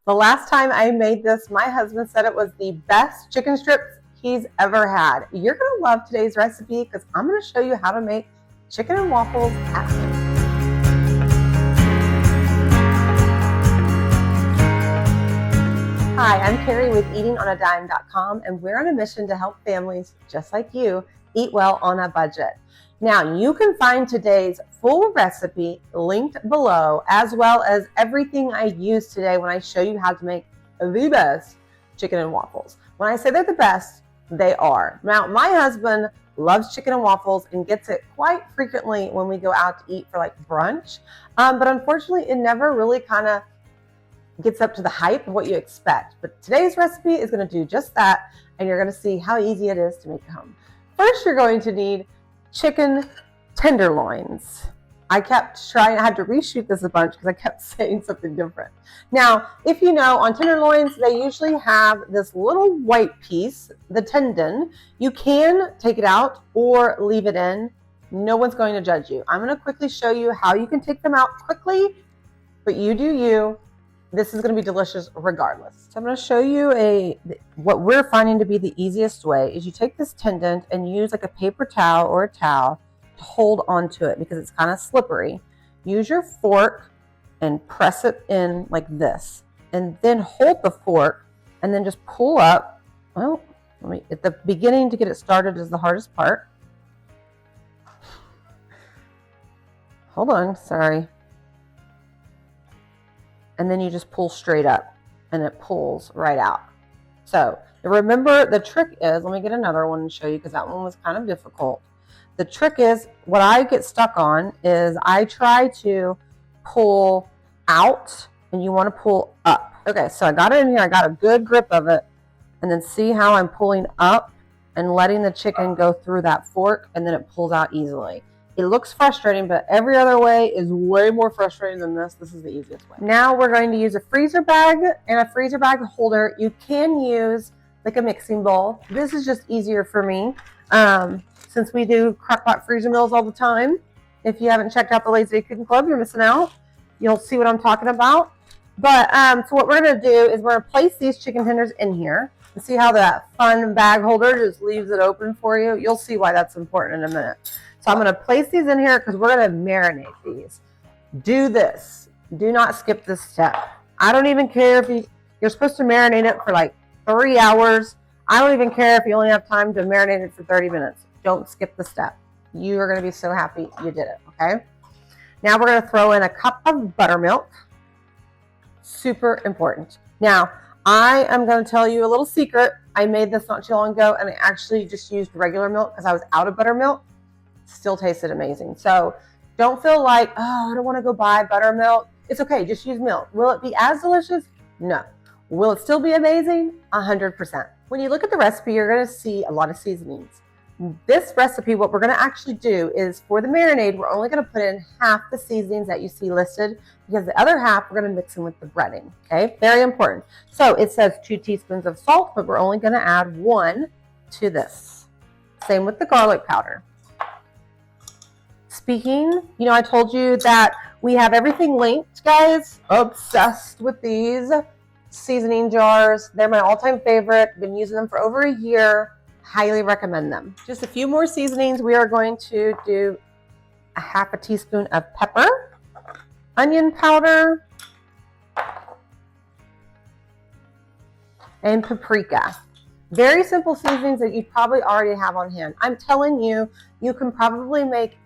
The last time I made this, my husband said it was the best chicken strips he's ever had. You're going to love today's recipe because I'm going to show you how to make chicken and waffles at home. Hi, I'm Carrie with eatingonadime.com, and we're on a mission to help families just like you eat well on a budget. Now, you can find today's full recipe linked below, as well as everything I use today when I show you how to make the best chicken and waffles. When I say they're the best, they are. Now, my husband loves chicken and waffles and gets it quite frequently when we go out to eat for like brunch, but unfortunately, it never really kind of gets up to the hype of what you expect. But today's recipe is going to do just that, and you're going to see how easy it is to make at home. First, you're going to need chicken tenderloins. I had to reshoot this a bunch because I kept saying something different. Now, if you know, on tenderloins, they usually have this little white piece, the tendon. You can take it out or leave it in. No one's going to judge you. I'm going to quickly show you how you can take them out quickly, but you do you. This is going to be delicious regardless. So I'm going to show you what we're finding to be the easiest way is you take this tendon and use like a paper towel or a towel to hold onto it because it's kind of slippery. Use your fork and press it in like this, and then hold the fork and then just pull up. Well, at the beginning to get it started is the hardest part. Hold on, sorry. And then you just pull straight up and it pulls right out. So remember, the trick is, let me get another one and show you because that one was kind of difficult. The trick is, what I get stuck on is I try to pull out and you want to pull up. Okay, so I got it in here. I got a good grip of it. And then see how I'm pulling up and letting the chicken go through that fork, and then it pulls out easily. It looks frustrating, but every other way is way more frustrating than this. This is the easiest way. Now we're going to use a freezer bag and a freezer bag holder. You can use like a mixing bowl. This is just easier for me since we do crock-pot freezer meals all the time. If you haven't checked out the Lazy Day Cooking Club, you're missing out. You'll see what I'm talking about. But so what we're going to do is we're going to place these chicken tenders in here. And see how that fun bag holder just leaves it open for you? You'll see why that's important in a minute. So I'm going to place these in here because we're going to marinate these. Do this. Do not skip this step. I don't even care if you're supposed to marinate it for like 3 hours. I don't even care if you only have time to marinate it for 30 minutes. Don't skip the step. You are going to be so happy you did it, okay? Now we're going to throw in a cup of buttermilk. Super important. Now, I am going to tell you a little secret. I made this not too long ago, and I actually just used regular milk because I was out of buttermilk. Still tasted amazing. So don't feel like, oh, I don't want to go buy buttermilk. It's okay. Just use milk. Will it be as delicious? No. Will it still be amazing? 100%. When you look at the recipe, you're going to see a lot of seasonings. This recipe, what we're going to actually do is for the marinade, we're only going to put in half the seasonings that you see listed because the other half we're going to mix in with the breading. Okay, very important. So it says 2 teaspoons of salt, but we're only going to add 1 to this. Same with the garlic powder. Speaking, I told you that we have everything linked, guys. Obsessed with these seasoning jars. They're my all-time favorite. Been using them for over a year. Highly recommend them. Just a few more seasonings. We are going to do a half a teaspoon of pepper, onion powder, and paprika. Very simple seasonings that you probably already have on hand. I'm telling you, you can probably make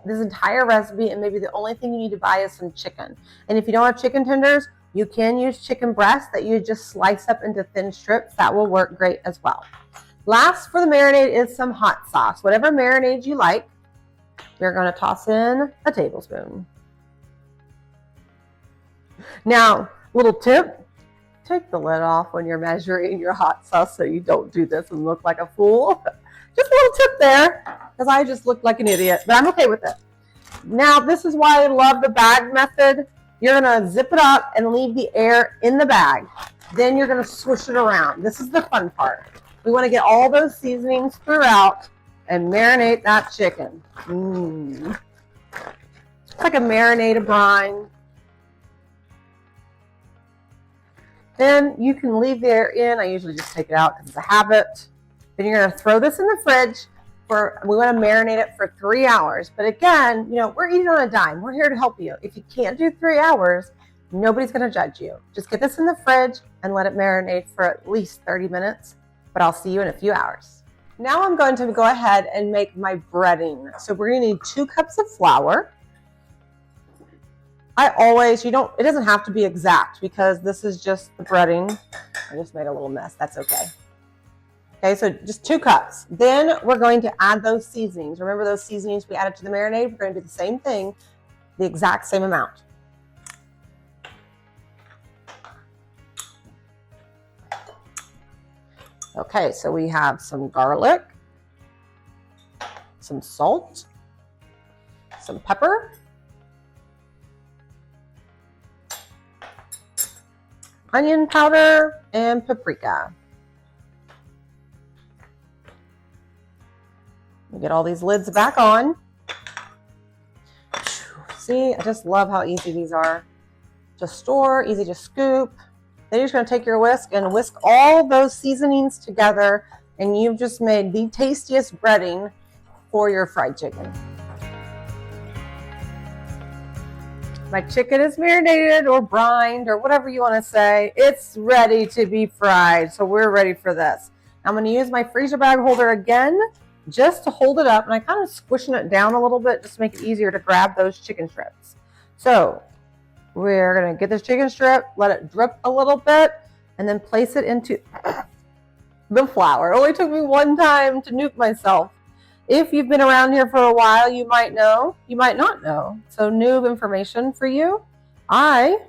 this entire recipe, and maybe the only thing you need to buy is some chicken. And if you don't have chicken tenders, you can use chicken breast that you just slice up into thin strips. That will work great as well. Last for the marinade is some hot sauce. Whatever marinade you like, you're going to toss in a tablespoon. Now, little tip, take the lid off when you're measuring your hot sauce so you don't do this and look like a fool. Just a little tip there, because I just looked like an idiot, but I'm okay with it. Now, this is why I love the bag method. You're going to zip it up and leave the air in the bag. Then you're going to swish it around. This is the fun part. We want to get all those seasonings throughout and marinate that chicken. It's like a marinated brine. Then you can leave there in. I usually just take it out because it's a habit. Then you're going to throw this in the fridge. We want to marinate it for 3 hours. But again, you know, we're eating on a dime. We're here to help you. If you can't do 3 hours, nobody's going to judge you. Just get this in the fridge and let it marinate for at least 30 minutes. But I'll see you in a few hours. Now I'm going to go ahead and make my breading. So we're going to need 2 cups of flour. It doesn't have to be exact because this is just the breading. I just made a little mess. That's okay. Okay, so just 2 cups. Then we're going to add those seasonings. Remember those seasonings we added to the marinade? We're going to do the same thing, the exact same amount. Okay, so we have some garlic, some salt, some pepper, onion powder, and paprika. We get all these lids back on. See, I just love how easy these are to store, easy to scoop. Then you're just going to take your whisk and whisk all those seasonings together, and you've just made the tastiest breading for your fried chicken. My chicken is marinated or brined or whatever you want to say. It's ready to be fried, so we're ready for this. I'm going to use my freezer bag holder again just to hold it up, and I kind of squishing it down a little bit just to make it easier to grab those chicken strips. So we're going to get this chicken strip, let it drip a little bit, and then place it into the flour. It only took me one time to nuke myself. If you've been around here for a while, you might know, you might not know. So noob information for you. I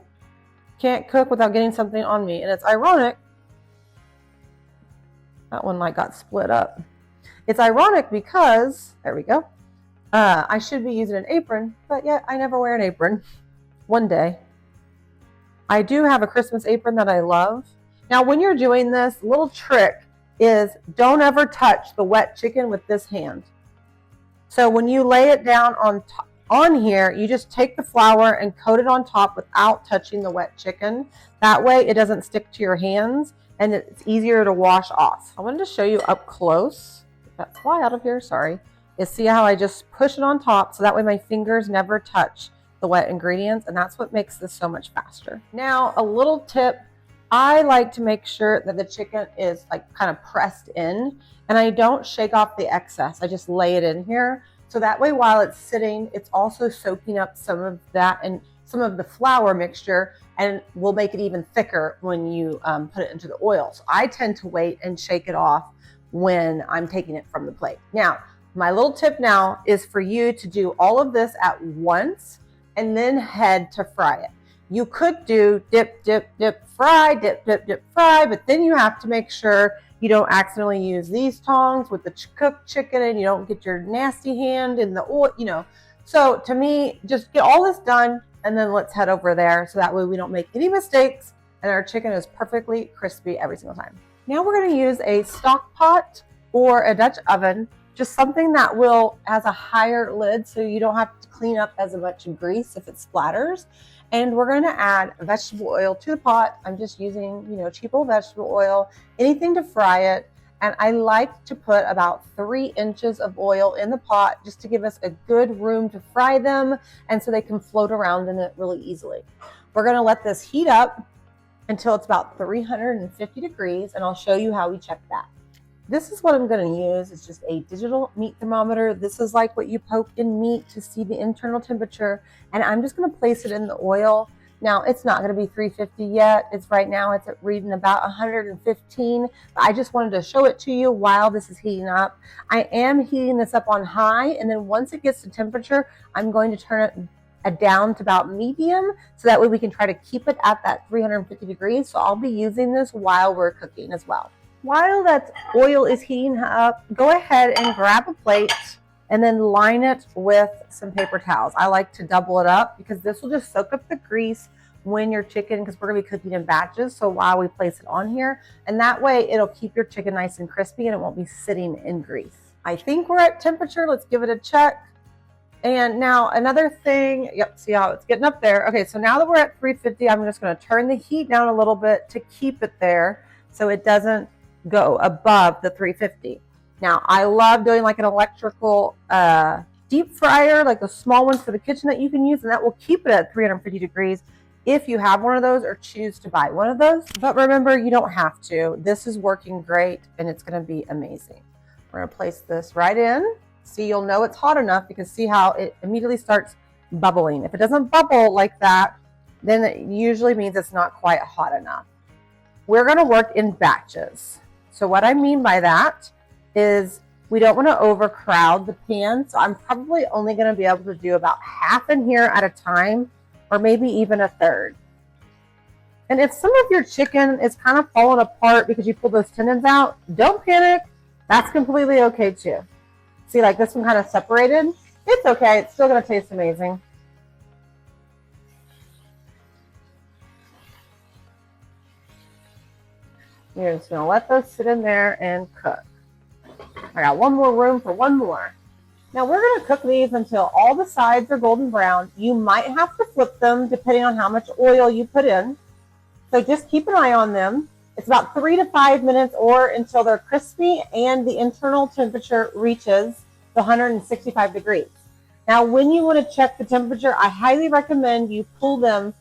can't cook without getting something on me, and it's ironic. That one like got split up. It's ironic because, there we go, I should be using an apron, but yet I never wear an apron. One day. I do have a Christmas apron that I love. Now when you're doing this, little trick is don't ever touch the wet chicken with this hand. So when you lay it down on here, you just take the flour and coat it on top without touching the wet chicken. That way it doesn't stick to your hands and it's easier to wash off. I wanted to show you up close. That fly out of here, sorry. Is see how I just push it on top so that way my fingers never touch the wet ingredients, and that's what makes this so much faster. Now, a little tip, I like to make sure that the chicken is like kind of pressed in, and I don't shake off the excess. I just lay it in here. So that way while it's sitting, it's also soaking up some of that and some of the flour mixture, and will make it even thicker when you put it into the oil. So I tend to wait and shake it off when I'm taking it from the plate. Now, my little tip now is for you to do all of this at once and then head to fry it. You could do dip, dip, dip, fry, dip, dip, dip, fry, but then you have to make sure you don't accidentally use these tongs with the cooked chicken and you don't get your nasty hand in the oil, you know. So to me, just get all this done and then let's head over there so that way we don't make any mistakes and our chicken is perfectly crispy every single time. Now we're going to use a stock pot or a Dutch oven, just something that has a higher lid so you don't have to clean up as much grease if it splatters. And we're going to add vegetable oil to the pot. I'm just using, cheap old vegetable oil, anything to fry it. And I like to put about 3 inches of oil in the pot just to give us a good room to fry them and so they can float around in it really easily. We're going to let this heat up until it's about 350 degrees, and I'll show you how we check that. This is what I'm going to use. It's just a digital meat thermometer. This is like what you poke in meat to see the internal temperature, and I'm just going to place it in the oil. Now, it's not going to be 350 yet. Right now it's reading about 115, but I just wanted to show it to you while this is heating up. I am heating this up on high, and then once it gets to temperature, I'm going to turn it down to about medium so that way we can try to keep it at that 350 degrees. So I'll be using this while we're cooking as well. While that oil is heating up, go ahead and grab a plate and then line it with some paper towels. I like to double it up because this will just soak up the grease when your chicken, because we're going to be cooking in batches, so while we place it on here, and that way it'll keep your chicken nice and crispy and it won't be sitting in grease. I think we're at temperature. Let's give it a check. And now another thing, yep, see how it's getting up there. Okay, so now that we're at 350, I'm just gonna turn the heat down a little bit to keep it there so it doesn't go above the 350. Now, I love doing like an electrical deep fryer, like the small ones for the kitchen that you can use, and that will keep it at 350 degrees if you have one of those or choose to buy one of those. But remember, you don't have to. This is working great and it's gonna be amazing. We're gonna place this right in. See, you'll know it's hot enough because see how it immediately starts bubbling. If it doesn't bubble like that, then it usually means it's not quite hot enough. We're gonna work in batches. So what I mean by that is we don't wanna overcrowd the pan. So I'm probably only gonna be able to do about half in here at a time, or maybe even a third. And if some of your chicken is kind of falling apart because you pulled those tendons out, don't panic. That's completely okay too. See, like this one kind of separated. It's okay. It's still going to taste amazing. You're just going to let those sit in there and cook. I got one more room for one more. Now we're going to cook these until all the sides are golden brown. You might have to flip them depending on how much oil you put in. So just keep an eye on them. It's about 3 to 5 minutes or until they're crispy and the internal temperature reaches the 165 degrees. Now, when you want to check the temperature, I highly recommend you pull them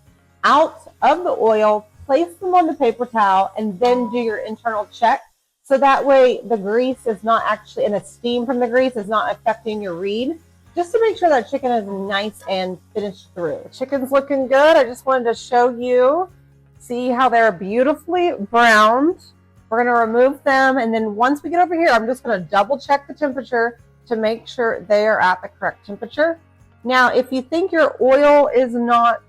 out of the oil, place them on the paper towel, and then do your internal check. So that way the grease is not actually, and the steam from the grease is not affecting your read. Just to make sure that chicken is nice and finished through. Chicken's looking good. I just wanted to show you. See how they're beautifully browned. We're gonna remove them, and then once we get over here, I'm just gonna double check the temperature to make sure they are at the correct temperature. Now, if you think your oil is not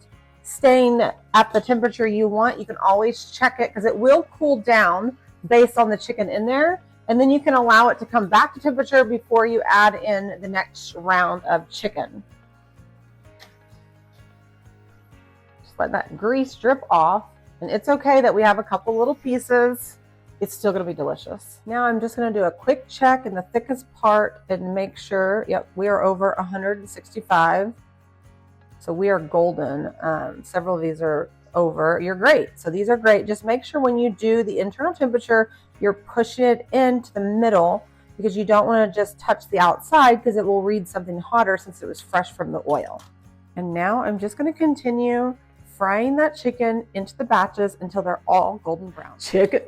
staying at the temperature you want, you can always check it because it will cool down based on the chicken in there, and then you can allow it to come back to temperature before you add in the next round of chicken. Just let that grease drip off. And it's okay that we have a couple little pieces. It's still gonna be delicious. Now I'm just gonna do a quick check in the thickest part and make sure, yep, we are over 165. So we are golden. Several of these are over. You're great. So these are great. Just make sure when you do the internal temperature, you're pushing it into the middle because you don't wanna just touch the outside because it will read something hotter since it was fresh from the oil. And now I'm just gonna continue frying that chicken into the batches until they're all golden brown. Chicken.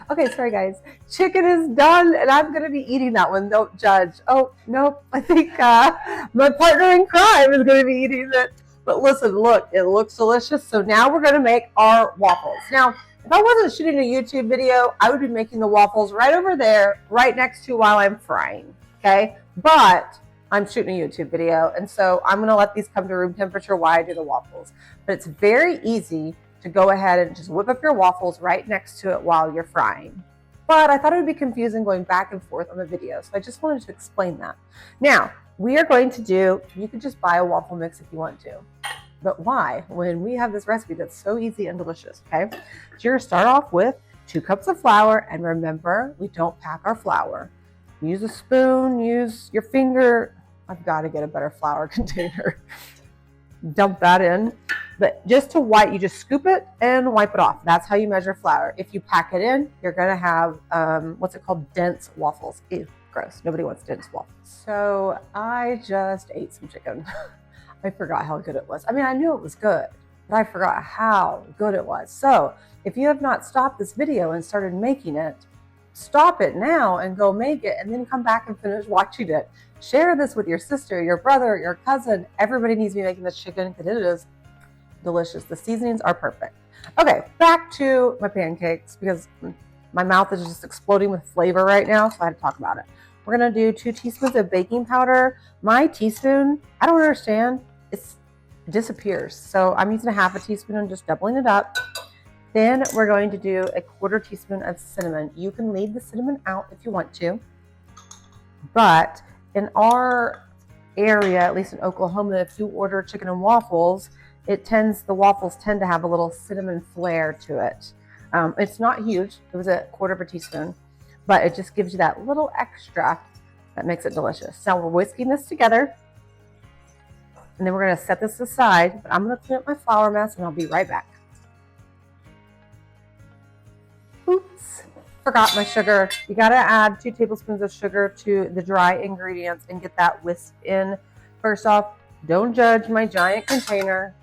Okay, sorry guys. Chicken is done and I'm gonna be eating that one. Don't judge. Oh, nope. I think my partner in crime is gonna be eating it. But listen, look, it looks delicious. So now we're gonna make our waffles. Now, if I wasn't shooting a YouTube video, I would be making the waffles right over there, right next to while I'm frying, okay? But I'm shooting a YouTube video, and so I'm gonna let these come to room temperature while I do the waffles. But it's very easy to go ahead and just whip up your waffles right next to it while you're frying. But I thought it would be confusing going back and forth on the video, so I just wanted to explain that. Now, we are going to do, you could just buy a waffle mix if you want to. But why? When we have this recipe that's so easy and delicious, okay? So you're gonna start off with 2 cups of flour, and remember, we don't pack our flour. Use a spoon, use your finger. I've got to get a better flour container. Dump that in. But just to wipe, you just scoop it and wipe it off. That's how you measure flour. If you pack it in, you're going to have, what's it called? Dense waffles. Ew, gross. Nobody wants dense waffles. So I just ate some chicken. I forgot how good it was. I mean, I knew it was good, but I forgot how good it was. So if you have not stopped this video and started making it, stop it now and go make it, and then come back and finish watching it. Share this with your sister, your brother, your cousin. Everybody needs to be making this chicken because it is delicious. The seasonings are perfect. Okay, back to my pancakes because my mouth is just exploding with flavor right now, so I had to talk about it. We're gonna do 2 teaspoons of baking powder. My teaspoon, I don't understand, it disappears. So I'm using a half a teaspoon and just doubling it up. Then we're going to do a 1/4 teaspoon of cinnamon. You can leave the cinnamon out if you want to, but in our area, at least in Oklahoma, if you order chicken and waffles, the waffles tend to have a little cinnamon flair to it. It's not huge. It was a 1/4 teaspoon, but it just gives you that little extra That makes it delicious. Now we're whisking this together, and then we're going to set this aside, but I'm going to clean up my flour mess, and I'll be right back. Oops, forgot my sugar. You got to add 2 tablespoons of sugar to the dry ingredients and get that whisked in. First off, don't judge my giant container.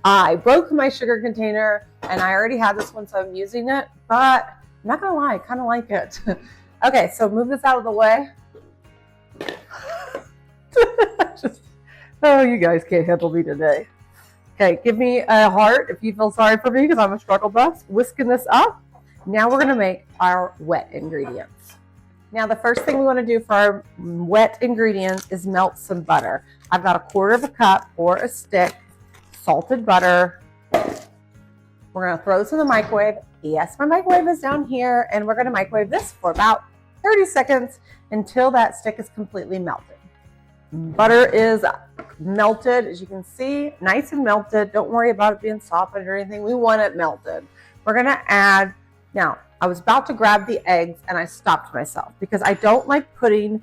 I broke my sugar container, and I already had this one, so I'm using it, but I'm not going to lie, I kind of like it. Okay, so move this out of the way. Oh, you guys can't handle me today. Okay, give me a heart if you feel sorry for me because I'm a struggle bus. Whisking this up. Now we're going to make our wet ingredients. Now the first thing we want to do for our wet ingredients is melt some butter. I've got 1/4 cup or a stick salted butter. We're going to throw this in the microwave. Yes, my microwave is down here, and we're going to microwave this for about 30 seconds until that stick is completely melted. Butter is melted, as you can see, nice and melted. Don't worry about it being softened or anything. We want it melted. We're going to add, now I was about to grab the eggs and I stopped myself because I don't like putting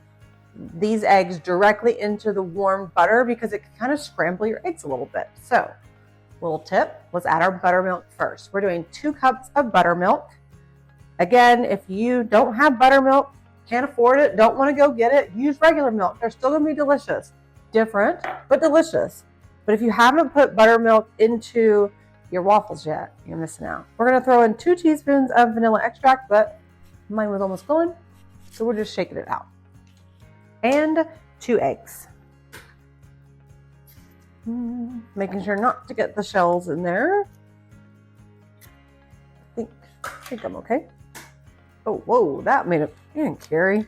these eggs directly into the warm butter because it can kind of scramble your eggs a little bit. So, little tip, let's add our buttermilk first. We're doing 2 cups of buttermilk. Again, if you don't have buttermilk, can't afford it, don't want to go get it, use regular milk. They're still going to be delicious. Different, but delicious. But if you haven't put buttermilk into your waffles yet, you're missing out. We're going to throw in 2 teaspoons of vanilla extract, but mine was almost gone, so we're just shaking it out. And 2 eggs. Making sure not to get the shells in there. I think I'm okay. Oh, whoa, that made it, you didn't carry.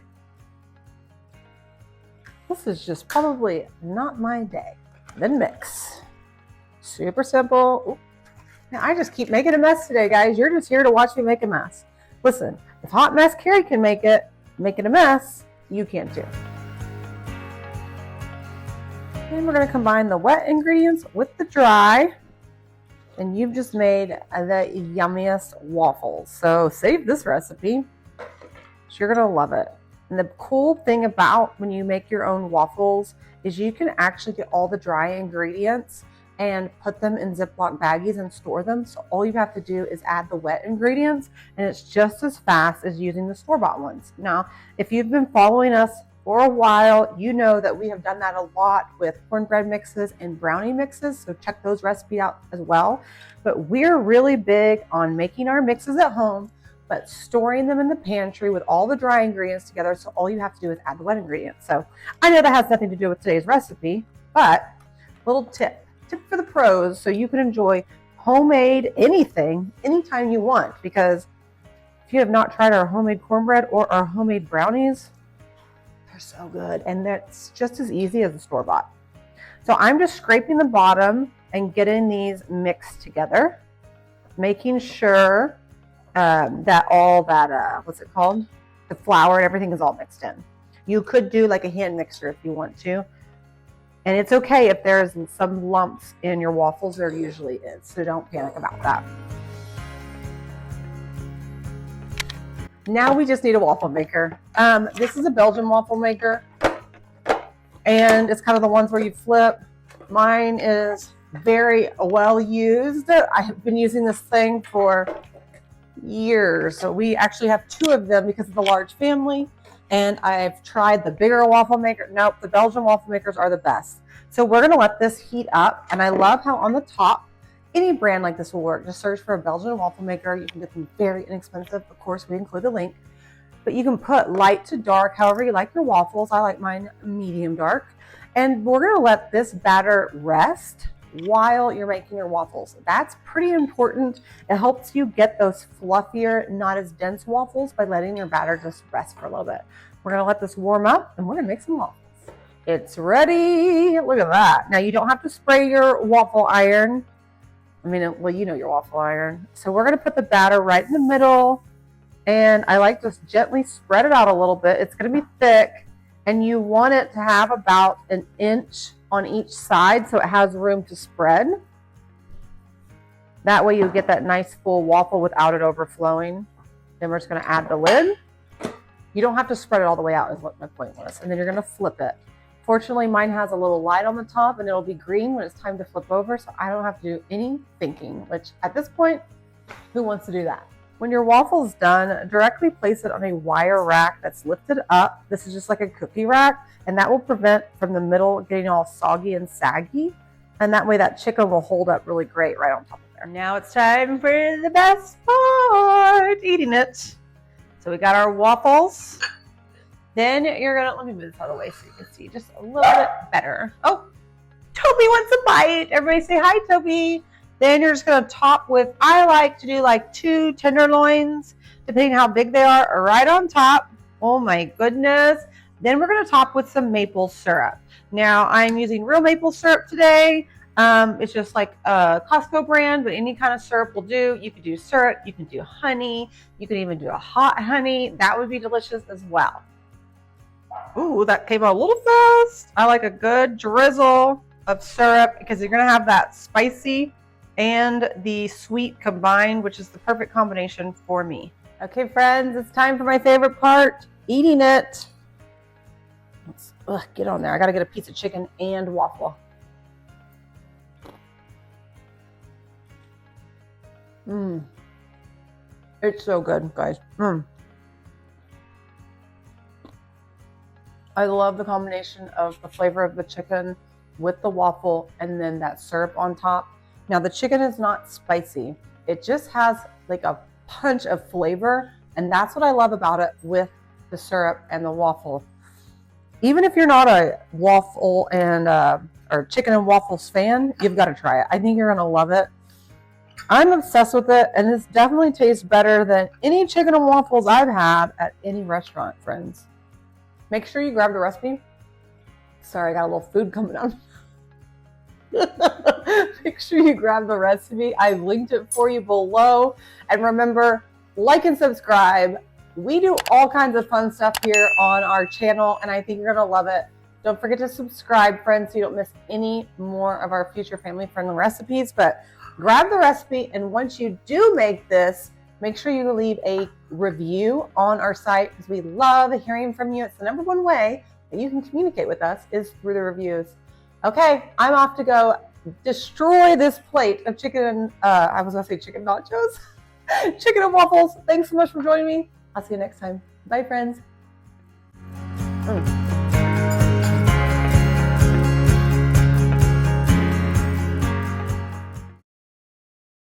This is just probably not my day. Then mix. Super simple. Ooh. Now, I just keep making a mess today, guys. You're just here to watch me make a mess. Listen, if Hot Mess Carrie can make it a mess, you can too. And we're going to combine the wet ingredients with the dry. And you've just made the yummiest waffles. So save this recipe. You're going to love it. And the cool thing about when you make your own waffles is you can actually get all the dry ingredients and put them in Ziploc baggies and store them. So all you have to do is add the wet ingredients, and it's just as fast as using the store-bought ones. Now, if you've been following us for a while, you know that we have done that a lot with cornbread mixes and brownie mixes, so check those recipes out as well. But we're really big on making our mixes at home, but storing them in the pantry with all the dry ingredients together, so all you have to do is add the wet ingredients. So I know that has nothing to do with today's recipe, but little tip for the pros, so you can enjoy homemade anything anytime you want, because if you have not tried our homemade cornbread or our homemade brownies, they're so good, and that's just as easy as the store-bought. So I'm just scraping the bottom and getting these mixed together, making sure that all that, what's it called? The flour and everything is all mixed in. You could do like a hand mixer if you want to. And it's okay if there's some lumps in your waffles. There usually is, so don't panic about that. Now we just need a waffle maker. This is a Belgian waffle maker, and it's kind of the ones where you flip. Mine is very well used. I have been using this thing for years. So we actually have 2 of them because of the large family. And I've tried the bigger waffle maker. Nope, the Belgian waffle makers are the best. So we're going to let this heat up. And I love how on the top, any brand like this will work. Just search for a Belgian waffle maker. You can get them very inexpensive. Of course, we include a link. But you can put light to dark, however you like your waffles. I like mine medium dark. And we're going to let this batter rest while you're making your waffles. That's pretty important. It helps you get those fluffier, not as dense waffles by letting your batter just rest for a little bit. We're going to let this warm up, and we're going to make some waffles. It's ready. Look at that. Now, you don't have to spray your waffle iron. I mean, well, you know your waffle iron. So we're going to put the batter right in the middle, and I like to gently spread it out a little bit. It's going to be thick, and you want it to have about 1 inch on each side so it has room to spread. That way you get that nice full waffle without it overflowing. Then we're just going to add the lid. You don't have to spread it all the way out is what my point was. And then you're going to flip it. Fortunately, mine has a little light on the top and it'll be green when it's time to flip over. So I don't have to do any thinking, which at this point, who wants to do that? When your waffle is done, directly place it on a wire rack that's lifted up. This is just like a cookie rack, and that will prevent from the middle getting all soggy and saggy. And that way that chicken will hold up really great right on top of there. Now it's time for the best part, eating it. So we got our waffles. Then you're gonna, let me move this out of the way so you can see just a little bit better. Oh, Toby wants a bite. Everybody say hi, Toby. Then you're just gonna top with, I like to do like 2 tenderloins, depending how big they are, right on top. Oh my goodness. Then we're gonna top with some maple syrup. Now I'm using real maple syrup today. It's just like a Costco brand, but any kind of syrup will do. You could do syrup, you can do honey, you can even do a hot honey. That would be delicious as well. Ooh, that came out a little fast. I like a good drizzle of syrup because you're gonna have that spicy and the sweet combined, which is the perfect combination for me. Okay, friends, it's time for my favorite part, eating it. Let's get on there. I gotta get a piece of chicken and waffle. It's so good, guys. I love the combination of the flavor of the chicken with the waffle and then that syrup on top. Now the chicken is not spicy. It just has like a punch of flavor, and that's what I love about it with the syrup and the waffle. Even if you're not a waffle and or chicken and waffles fan, you've got to try it. I think you're gonna love it. I'm obsessed with it, and it definitely tastes better than any chicken and waffles I've had at any restaurant, friends. Make sure you grab the recipe. Sorry, I got a little food coming out. Make sure you grab the recipe. I've linked it for you below. And remember, like and subscribe. We do all kinds of fun stuff here on our channel, and I think you're going to love it. Don't forget to subscribe, friends, so you don't miss any more of our future family-friendly recipes. But grab the recipe, and once you do make this, make sure you leave a review on our site because we love hearing from you. It's the #1 way that you can communicate with us is through the reviews. Okay, I'm off to go destroy this plate of chicken, I was going to say chicken nachos, chicken and waffles. Thanks so much for joining me. I'll see you next time. Bye, friends.